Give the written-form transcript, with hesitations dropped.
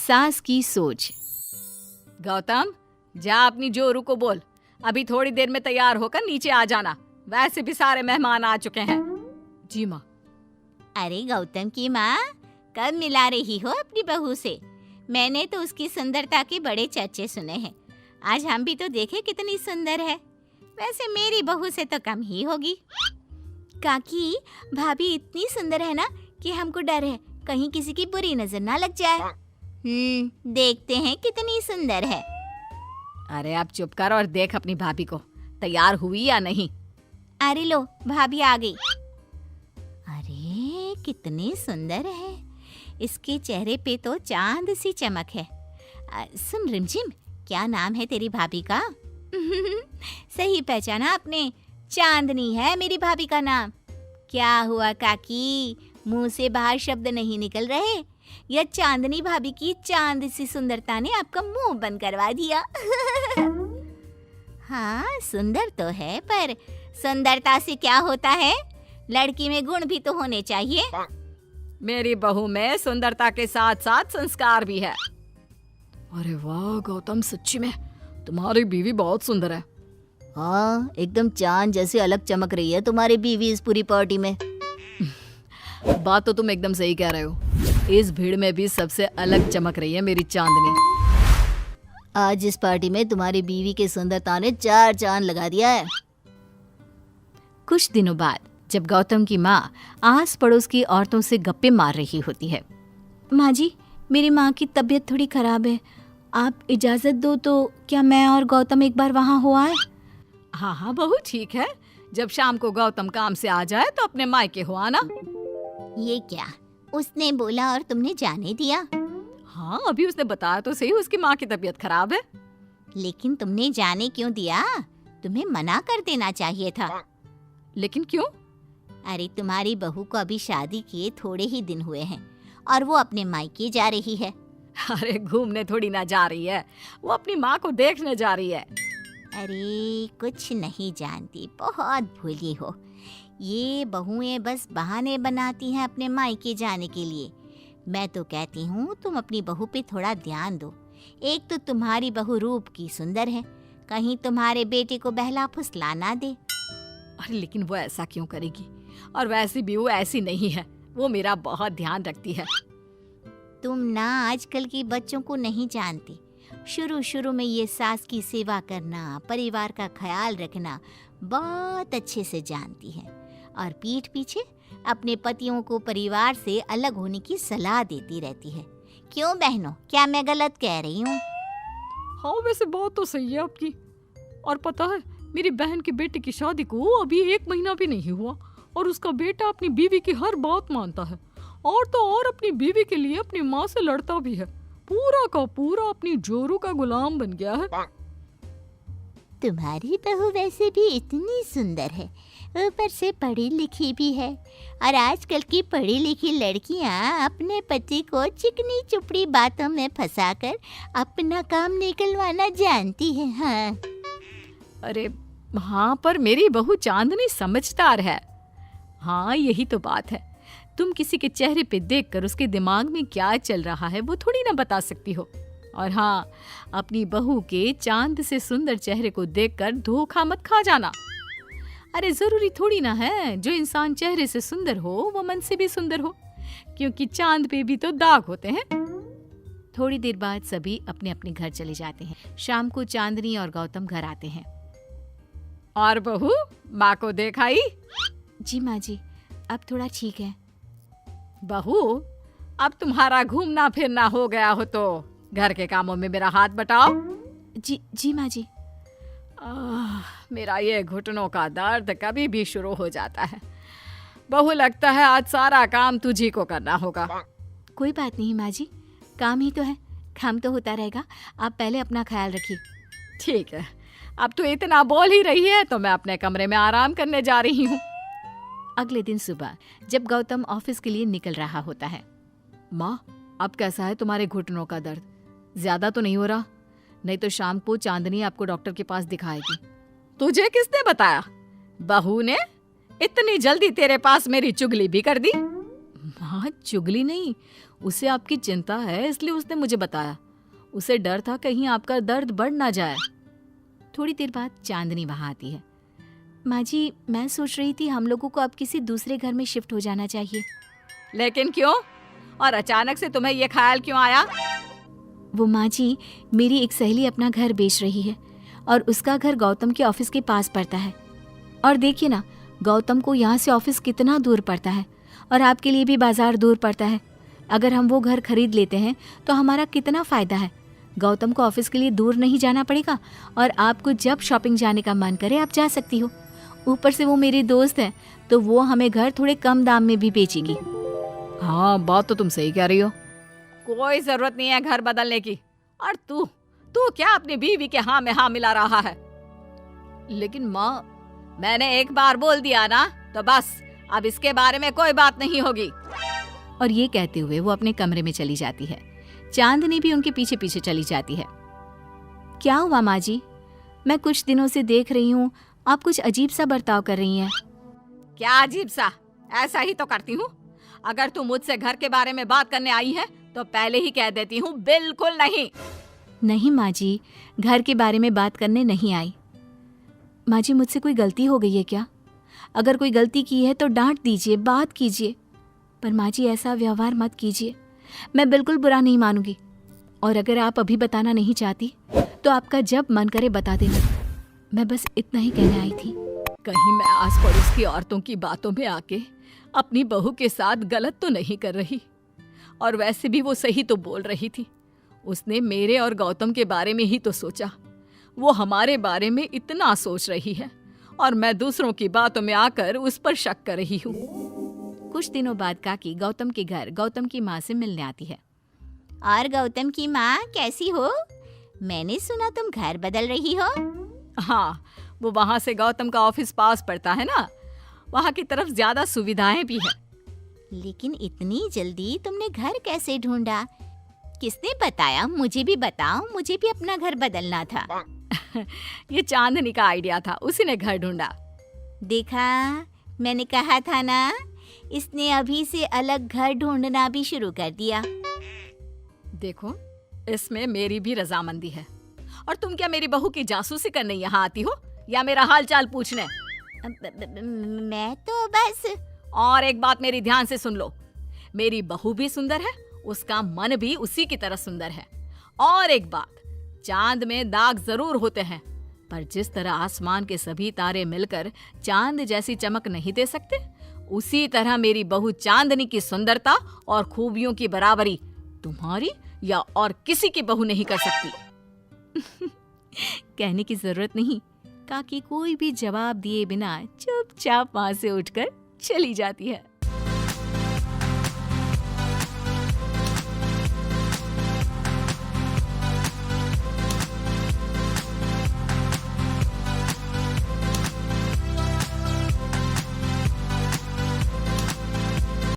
सास की सोच। गौतम, जा अपनी जोरू को बोल, अभी थोड़ी देर में तैयार होकर नीचे आ जाना। वैसे भी सारे मेहमान आ चुके हैं। जी माँ। अरे गौतम की माँ, कब मिला रही हो अपनी बहू से? मैंने तो उसकी सुंदरता के बड़े चर्चे सुने हैं। आज हम भी तो देखे कितनी सुंदर है। वैसे मेरी बहू से तो कम ही होगी। काकी, भाभी इतनी सुंदर है ना कि हमको डर है कहीं किसी की बुरी नजर ना लग जाए। देखते हैं कितनी सुंदर है। अरे आप चुप कर और देख अपनी भाभी को, तैयार हुई या नहीं। अरे लो, भाभी आ गई। अरे कितनी सुंदर है, इसके चेहरे पे तो चांद सी चमक है। सुन रिमझिम, क्या नाम है तेरी भाभी का? सही पहचाना आपने, चांदनी है मेरी भाभी का नाम। क्या हुआ काकी, मुंह से बाहर शब्द नहीं निकल रहे? या चांदनी भाभी की चांद सी सुंदरता ने आपका मुंह बंद करवा दिया? हाँ, सुंदर तो है, पर सुंदरता से क्या होता है? लड़की में गुण भी तो होने चाहिए। मेरी बहू में सुंदरता के साथ साथ संस्कार भी है। अरे वाह गौतम, सच्ची में तुम्हारी बीवी बहुत सुंदर है। हाँ, एकदम चांद जैसे अलग चमक रही है तुम्हारी बीवी इस पूरी पार्टी में। बात तो तुम एकदम सही कह रहे हो। इस भीड़ में भी सबसे अलग चमक रही है मेरी चांदनी। आज इस पार्टी में तुम्हारी बीवी की सुंदरता ने 4 चांद लगा दिया है। कुछ दिनों बाद जब गौतम की माँ आस पड़ोस की औरतों से गप्पे मार रही होती है। माँ जी, मेरी माँ की तबीयत थोड़ी खराब है, आप इजाजत दो तो क्या मैं और गौतम एक बार वहाँ हो आए? हाँ हाँ बहू, ठीक है। जब शाम को गौतम काम से आ जाए तो अपने मायके हो आना। ये क्या, उसने बोला और तुमने जाने दिया? हाँ, अभी उसने बताया तो सही, उसकी माँ की तबीयत खराब है। लेकिन तुमने जाने क्यों दिया? तुम्हें मना कर देना चाहिए था। लेकिन क्यों? अरे तुम्हारी बहू को अभी शादी किए थोड़े ही दिन हुए हैं और वो अपने मायके जा रही है। अरे घूमने थोड़ी ना जा रही है, वो अपनी माँ को देखने जा रही है। अरे कुछ नहीं जानती, बहुत भोली हो। ये बहुएं बस बहाने बनाती हैं अपने मायके जाने के लिए। मैं तो कहती हूँ तुम अपनी बहू पे थोड़ा ध्यान दो। एक तो तुम्हारी बहू रूप की सुंदर है, कहीं तुम्हारे बेटे को बहला फुसला ना दे। अरे लेकिन वो ऐसा क्यों करेगी? और वैसे भी वो ऐसी नहीं है, वो मेरा बहुत ध्यान रखती है। तुम ना आजकल के बच्चों को नहीं जानती। शुरू शुरू में ये सास की सेवा करना, परिवार का ख्याल रखना बहुत अच्छे से जानती है और पीठ पीछे अपने पतियों को परिवार से अलग होने की सलाह देती रहती है। क्यों बहनों, क्या मैं गलत कह रही हूँ? हाँ वैसे बात तो सही है आपकी। और पता है, मेरी बहन के बेटे की शादी को अभी 1 महीना भी नहीं हुआ और उसका बेटा अपनी बीवी की हर बात मानता है। और तो और अपनी बीवी के लिए अपनी माँ से लड़ता भी है। पूरा का पूरा अपनी जोरू का गुलाम बन गया है। तुम्हारी बहू वैसे भी इतनी सुंदर है, ऊपर से पढ़ी लिखी भी है। और आजकल की पढ़ी लिखी लड़कियां अपने पति को चिकनी चुपड़ी बातों में फंसाकर अपना काम निकलवाना जानती है। हाँ। अरे हाँ, पर मेरी बहू चांदनी समझदार है। हाँ यही तो बात है। तुम किसी के चेहरे पे देखकर उसके दिमाग में क्या चल रहा है वो थोड़ी ना बता सकती हो। और हाँ, अपनी बहू के चांद से सुंदर चेहरे को देखकर धोखा मत खा जाना। अरे जरूरी थोड़ी ना है जो इंसान चेहरे से सुंदर हो वो मन से भी सुंदर हो, क्योंकि चांद पे भी तो दाग होते हैं। थोड़ी देर बाद सभी अपने अपने घर चले जाते हैं। शाम को चांदनी और गौतम घर आते हैं। और बहू, माँ को देखाई? जी माँ जी, अब थोड़ा ठीक है। बहू, अब तुम्हारा घूमना फिरना हो गया हो तो घर के कामों में मेरा हाथ बटाओ। जी माँ जी। मेरा ये घुटनों का दर्द कभी भी शुरू हो जाता है। बहू, लगता है आज सारा काम तुझी को करना होगा। कोई बात नहीं माँ जी, काम ही तो है, काम तो होता रहेगा। आप पहले अपना ख्याल रखिए। ठीक है, अब तो इतना बोल ही रही है तो मैं अपने कमरे में आराम करने जा रही हूँ। अगले दिन सुबह जब गौतम ऑफिस के लिए निकल रहा होता है। माँ, अब कैसा है तुम्हारे घुटनों का दर्द? ज्यादा तो नहीं हो रहा? नहीं तो शाम को चांदनी आपको डॉक्टर के पास दिखाएगी। तुझे किसने बताया? बहू ने इतनी जल्दी तेरे पास मेरी चुगली भी कर दी? माँ माँ चुगली नहीं, उसे आपकी चिंता है इसलिए उसने मुझे बताया। उसे डर था कहीं आपका दर्द बढ़ ना जाए। थोड़ी देर बाद चांदनी वहाँ आती है। माँ जी, मैं सोच रही थी हम लोगों को अब किसी दूसरे घर में शिफ्ट हो जाना चाहिए। लेकिन क्यों? और अचानक से तुम्हें ये ख्याल क्यों आया? वो माँ जी, मेरी एक सहेली अपना घर बेच रही है और उसका घर गौतम के ऑफिस के पास पड़ता है। और देखिए ना, गौतम को यहाँ से ऑफिस कितना दूर पड़ता है और आपके लिए भी बाजार दूर पड़ता है। अगर हम वो घर खरीद लेते हैं तो हमारा कितना फ़ायदा है। गौतम को ऑफिस के लिए दूर नहीं जाना पड़ेगा और आपको जब शॉपिंग जाने का मन करे आप जा सकती हो। ऊपर से वो मेरी दोस्त है तो वो हमें घर थोड़े कम दाम में भी बेचेगी। हाँ, बात तो तुम सही कह रही हो। कोई जरूरत नहीं है घर बदलने की। और तू क्या अपनी बीवी के हाँ में हाँ मिला रहा है? लेकिन माँ, मैंने एक बार बोल दिया ना, तो बस अब इसके बारे में कोई बात नहीं होगी। और ये कहते हुए वो अपने कमरे में चली जाती है। चांदनी भी उनके पीछे पीछे चली जाती है। क्या हुआ माँ जी? मैं कुछ दिनों से देख रही हूँ आप कुछ अजीब सा बर्ताव कर रही हैं। क्या अजीब सा? ऐसा ही तो करती हूँ। अगर तू मुझसे घर के बारे में बात करने आई है तो पहले ही कह देती हूँ, बिल्कुल नहीं। नहीं माँ जी, घर के बारे में बात करने नहीं आई। माँ जी, मुझसे कोई गलती हो गई है क्या? अगर कोई गलती की है तो डांट दीजिए, बात कीजिए। पर माँ जी, ऐसा व्यवहार मत कीजिए। मैं बिल्कुल बुरा नहीं मानूंगी। और अगर आप अभी बताना नहीं चाहती तो आपका जब मन करे बता देना। मैं बस इतना ही कहने आई थी। कहीं मैं आस पड़ोस की औरतों की बातों में आके अपनी बहू के साथ गलत तो नहीं कर रही? और वैसे भी वो सही तो बोल रही थी। उसने मेरे और गौतम के बारे में ही तो सोचा। वो हमारे बारे में इतना सोच रही है और मैं दूसरों की बातों में आकर उस पर शक कर रही हूँ। कुछ दिनों बाद काकी गौतम के घर गौतम की माँ से मिलने आती है। और गौतम की माँ, कैसी हो? मैंने सुना तुम घर बदल रही हो। हाँ, वो वहाँ से गौतम का ऑफिस पास पड़ता है ना, वहाँ की तरफ ज्यादा सुविधाएं भी है। लेकिन इतनी जल्दी तुमने घर कैसे ढूंढा? किसने बताया? मुझे भी बताओ, मुझे भी अपना घर बदलना था। ये चांदनी का आइडिया था, उसी ने घर ढूंढा। देखा, मैंने कहा था ना, इसने अभी से अलग घर ढूंढना भी शुरू कर दिया। देखो, इसमें मेरी भी रजामंदी है। और तुम क्या मेरी बहू की जासूसी करने यहाँ आती हो या मेरा हाल चाल पूछने? मैं तो बस। और एक बात मेरी ध्यान से सुन लो, मेरी बहू भी सुंदर है, उसका मन भी उसी की तरह सुंदर है। और एक बात, चांद में दाग जरूर होते हैं, पर जिस तरह आसमान के सभी तारे मिलकर चांद जैसी चमक नहीं दे सकते, उसी तरह मेरी बहू चांदनी की सुंदरता और खूबियों की बराबरी तुम्हारी या और किसी की बहू नहीं कर सकती। कहने की जरूरत नहीं। काकी कोई भी जवाब दिए बिना चुपचाप वहां से उठकर चली जाती है।